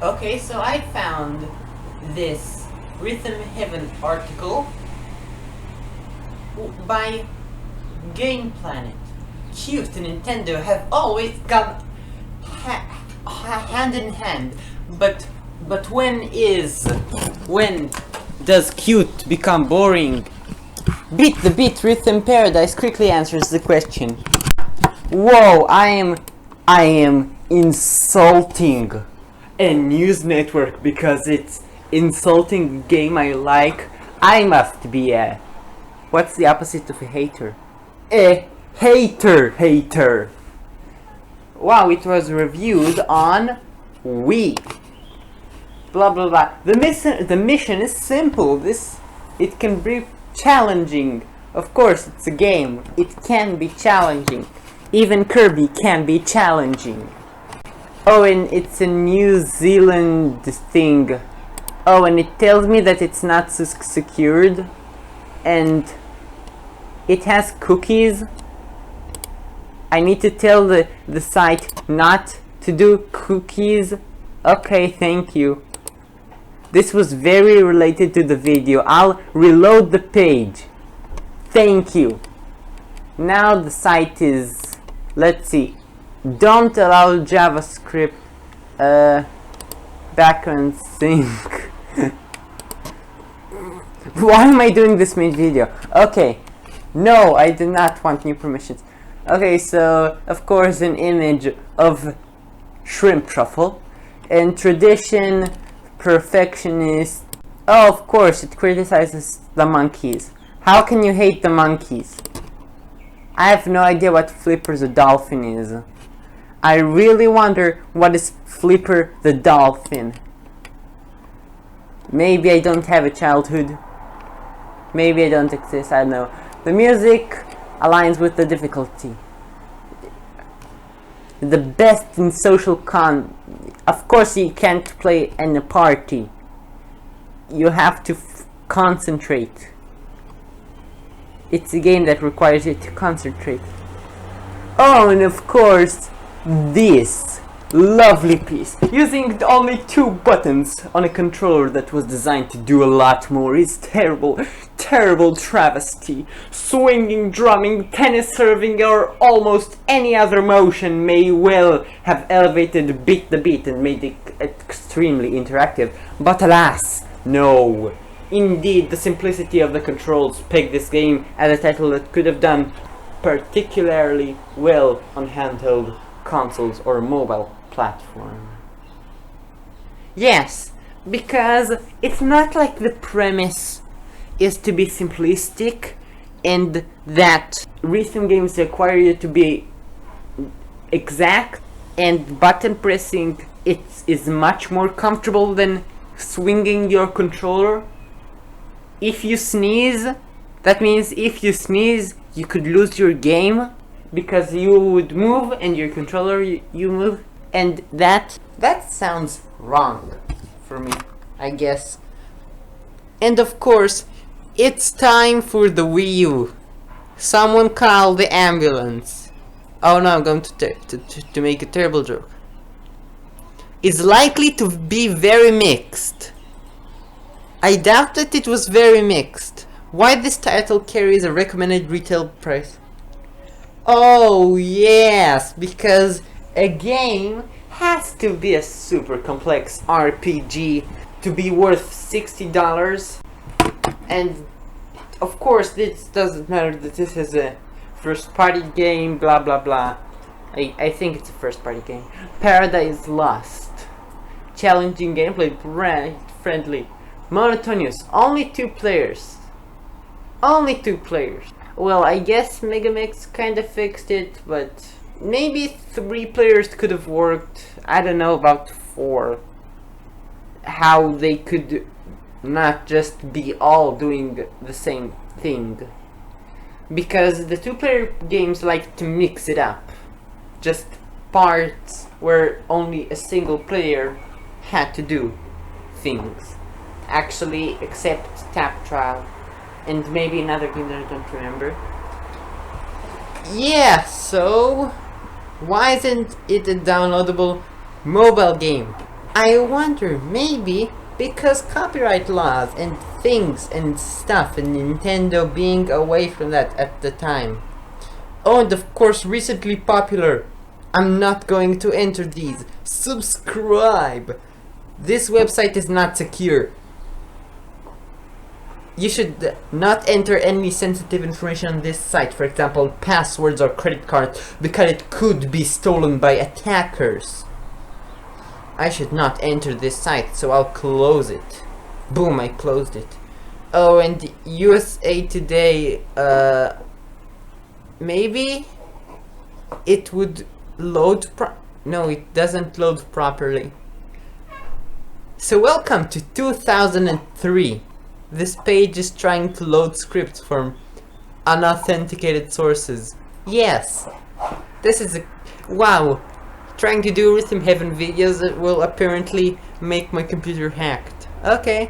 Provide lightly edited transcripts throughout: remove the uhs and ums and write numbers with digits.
Okay, so I found this Rhythm Heaven article by Game Planet. Cute and Nintendo have always gone hand in hand, but when does cute become boring? Beat the Beat Rhythm Paradise quickly answers the question. Whoa, I am insulting a news network because it's insulting a game I like. I must be a... What's the opposite of a hater? A hater. Wow, it was reviewed on Wii. Blah blah blah. The mission is simple. It can be challenging. Of course, it's a game. It can be challenging. Even Kirby can be challenging. Oh, and it's a New Zealand thing. Oh, and it tells me that it's not secured, and it has cookies. I need to tell the site not to do cookies. Okay, thank you. This was very related to the video. I'll reload the page. Thank you. Now the site is... Let's see. Don't allow JavaScript background sync. Why am I doing this main video? Okay. No, I do not want new permissions. Okay, so of course an image of shrimp truffle and tradition, perfectionist. Oh, of course it criticizes the monkeys. How can you hate the monkeys? I have no idea what Flipper the dolphin is. I really wonder what is Flipper the dolphin. Maybe I don't have a childhood. Maybe I don't exist, I don't know. The music aligns with the difficulty. The best in social Of course you can't play in a party. You have to concentrate. It's a game that requires you to concentrate. Oh, and of course, this lovely piece. Using only 2 buttons on a controller that was designed to do a lot more is terrible travesty. Swinging, drumming, tennis serving, or almost any other motion may well have elevated Beat the Beat and made it extremely interactive. But alas, no. Indeed, the simplicity of the controls pegged this game as a title that could have done particularly well on handheld consoles or mobile platform. Yes, because it's not like the premise is to be simplistic and that rhythm games require you to be exact, and button pressing is much more comfortable than swinging your controller. If you sneeze, that means if you sneeze you could lose your game because you would move and your controller you move, and that sounds wrong for me, I guess. And of course, it's time for the Wii U. Someone call the ambulance. Oh no, I'm going to make a terrible joke. Is likely to be very mixed. I doubt that it was very mixed. Why this title carries a recommended retail price? Oh yes, because a game has to be a super complex RPG to be worth $60. And of course this doesn't matter that this is a first party game, blah blah blah. I think it's a first party game. Paradise Lost. Challenging gameplay, friendly. Monotonous, only 2 players. Only 2 players. Well, I guess Megamix kinda fixed it, but maybe 3 players could have worked. I don't know about 4. How they could not just be all doing the same thing. Because the 2-player games like to mix it up. Just parts where only a single player had to do things. Actually, except Tap Trial and maybe another game that I don't remember. Yeah, so why isn't it a downloadable mobile game? I wonder, maybe because copyright laws and things and stuff, and Nintendo being away from that at the time. Oh, and of course, recently popular. I'm not going to enter these. Subscribe! This website is not secure. You should not enter any sensitive information on this site, for example, passwords or credit cards, because it could be stolen by attackers. I should not enter this site, so I'll close it. Boom, I closed it. Oh, and USA Today, maybe it would load no, it doesn't load properly. So welcome to 2003. This page is trying to load scripts from unauthenticated sources. Yes, this is a... wow. Trying to do Rhythm Heaven videos that will apparently make my computer hacked. Okay.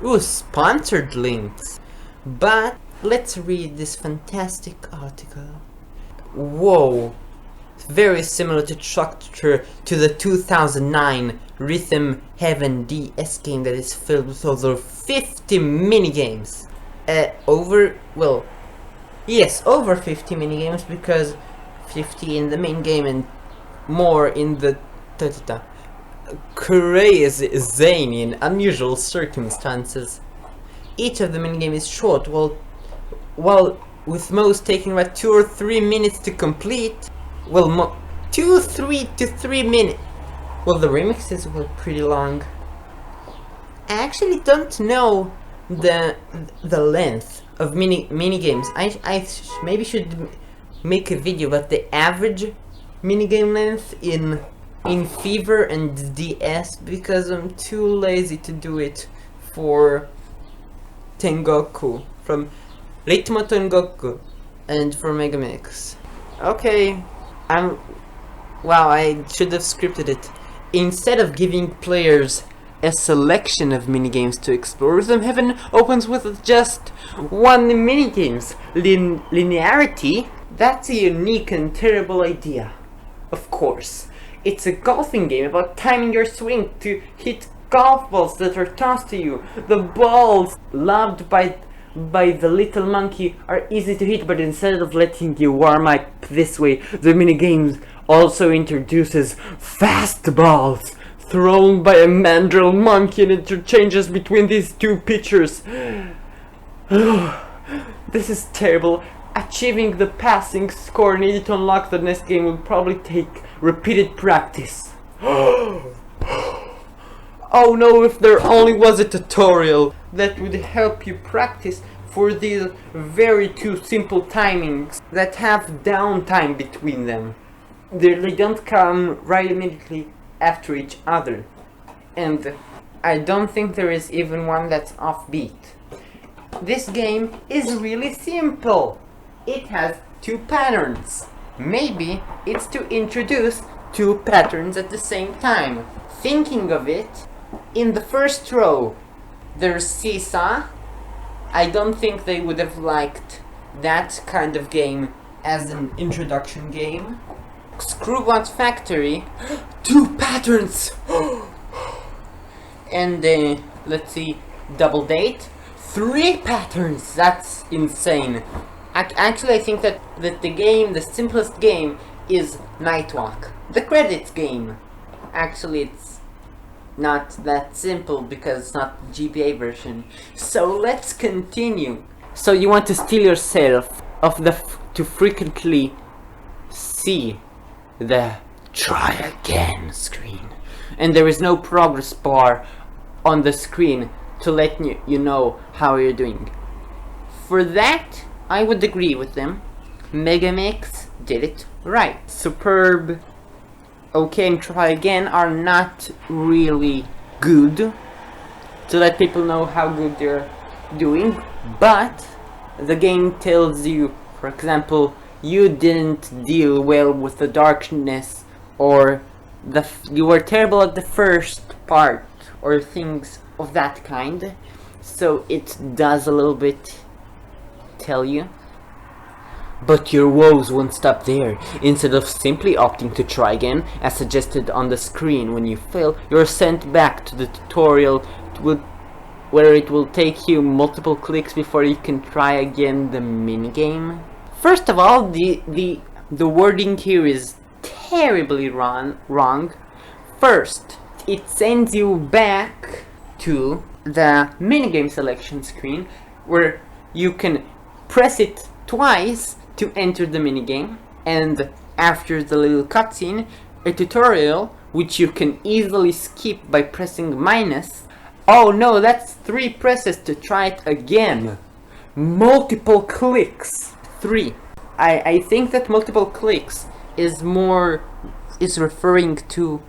Ooh, sponsored links. But let's read this fantastic article. Whoa. Very similar to structure to the 2009 Rhythm Heaven DS game that is filled with over 50 minigames. Over 50 minigames, because 50 in the main game and more in the crazy, zany and unusual circumstances. Each of the minigames is short, while with most taking about 2 or 3 minutes to complete. Well, 3 minutes. Well, the remixes were pretty long. I actually don't know the length of mini games. I maybe should make a video about the average minigame length in Fever and DS, because I'm too lazy to do it for Tengoku, from Ritmo Tengoku, and for Megamix. Okay, wow, I should have scripted it. Instead of giving players a selection of minigames to explore, Rhythm Heaven opens with just one minigames. Linearity? That's a unique and terrible idea. Of course, it's a golfing game about timing your swing to hit golf balls that are tossed to you. The balls loved by the little monkey are easy to hit, but instead of letting you warm up this way, the minigame also introduces fast balls thrown by a mandrill monkey and interchanges between these two pitchers. This is terrible. Achieving the passing score needed to unlock the next game will probably take repeated practice. Oh no, if there only was a tutorial that would help you practice for these very two simple timings that have downtime between them. They don't come right immediately after each other. And I don't think there is even one that's offbeat. This game is really simple. It has 2 patterns. Maybe it's to introduce 2 patterns at the same time. Thinking of it, in the first row, there's Seesaw. I don't think they would have liked that kind of game as an introduction game. Screwbot's Factory, 2 patterns! And let's see, Double Date, 3 patterns! That's insane. Actually, I think that the simplest game is Nightwalk, the credits game. Actually, it's not that simple because it's not the GBA version. So let's continue. So you want to steal yourself to frequently see the try again screen, and there is no progress bar on the screen to let you know how you're doing. For that, I would agree with them. Megamix did it right. Superb, OK, and Try Again are not really good to let people know how good they're doing, but the game tells you, for example, you didn't deal well with the darkness, or you were terrible at the first part, or things of that kind. So it does a little bit tell you. But your woes won't stop there. Instead of simply opting to try again, as suggested on the screen, when you fail, you're sent back to the tutorial where it will take you multiple clicks before you can try again the minigame. First of all, the wording here is terribly wrong. First, it sends you back to the minigame selection screen, where you can press it twice to enter the minigame, and after the little cutscene, a tutorial which you can easily skip by pressing minus. Oh no, that's 3 presses to try it again. Multiple clicks. 3. I think that multiple clicks is referring to,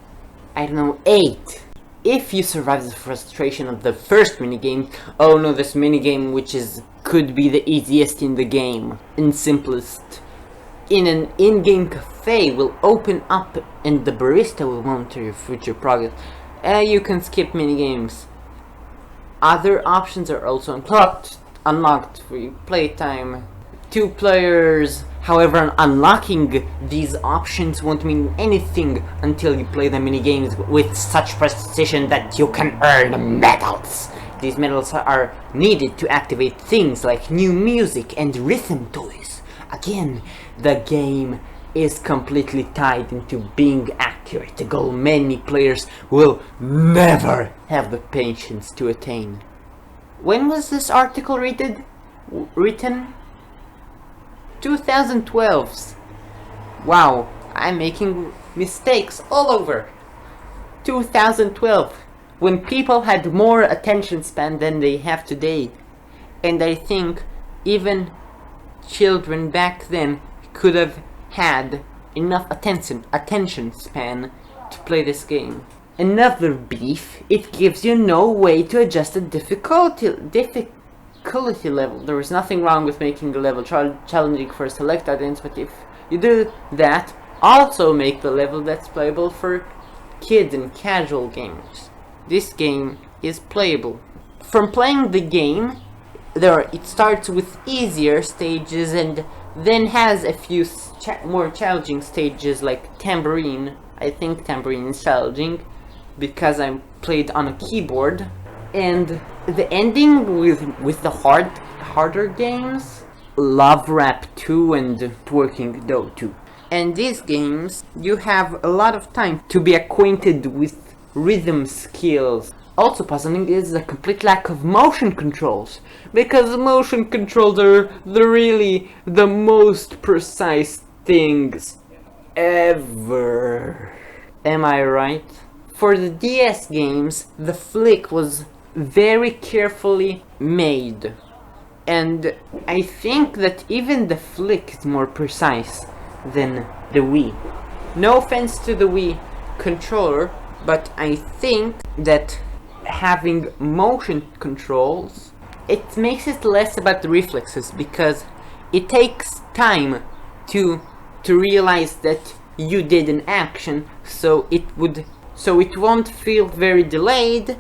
I don't know, 8. If you survive the frustration of the first minigame, oh no, this minigame which could be the easiest in the game and simplest, in an in-game cafe will open up and the barista will monitor your future progress. You can skip minigames. Other options are also unlocked for your playtime. 2 players. However, unlocking these options won't mean anything until you play the minigames with such precision that you can earn medals. These medals are needed to activate things like new music and rhythm toys. Again, the game is completely tied into being accurate, a goal many players will never have the patience to attain. When was this article written? 2012. Wow, I'm making mistakes all over. 2012, when people had more attention span than they have today. And I think even children back then could have had enough attention span to play this game. Another beef, it gives you no way to adjust the difficulty level. There is nothing wrong with making the level challenging for a select audience, but if you do that, also make the level that's playable for kids and casual gamers. This game is playable. From playing the game, it starts with easier stages and then has a few more challenging stages like Tambourine. I think Tambourine is challenging because I played on a keyboard. And the ending with the harder games, Love Rap 2 and Twerking Dough 2. And these games, you have a lot of time to be acquainted with rhythm skills. Also puzzling is the complete lack of motion controls, because motion controls are really the most precise things ever. Am I right? For the DS games, the flick was very carefully made, and I think that even the flick is more precise than the Wii. No offense to the Wii controller, but I think that having motion controls, it makes it less about the reflexes, because it takes time to realize that you did an action, so it won't feel very delayed.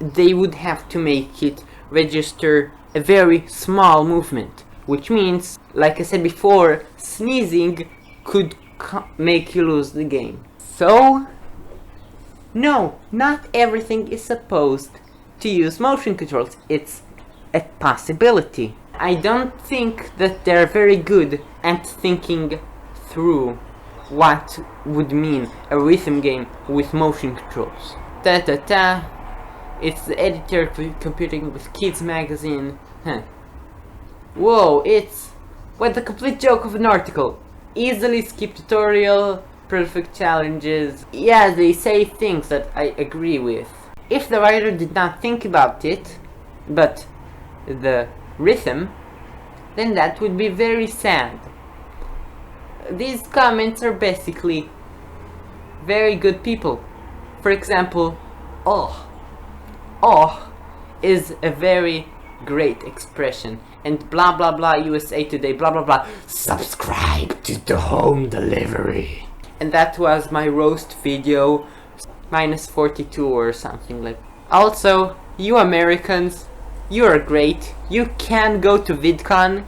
They would have to make it register a very small movement, which means, like I said before, sneezing could make you lose the game. So, no, not everything is supposed to use motion controls. It's a possibility. I don't think that they're very good at thinking through what would mean a rhythm game with motion controls. It's the editor computing with Kids magazine. Whoa, it's the complete joke of an article. Easily skip tutorial, perfect challenges. Yeah, they say things that I agree with. If the writer did not think about it, but the rhythm, then that would be very sad. These comments are basically very good people. For example, oh is a very great expression, and blah blah blah USA Today blah blah blah subscribe to the home delivery. And that was my roast video, -42 or something like. Also, you Americans, you are great. You can go to VidCon.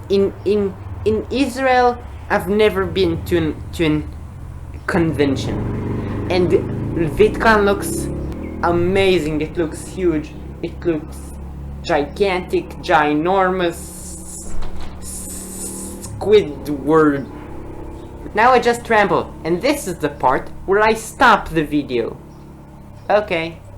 In in Israel, I've never been to an convention, and VidCon looks amazing. It looks huge. It looks gigantic, ginormous, Squidward. Now I just ramble, and this is the part where I stop the video. Okay.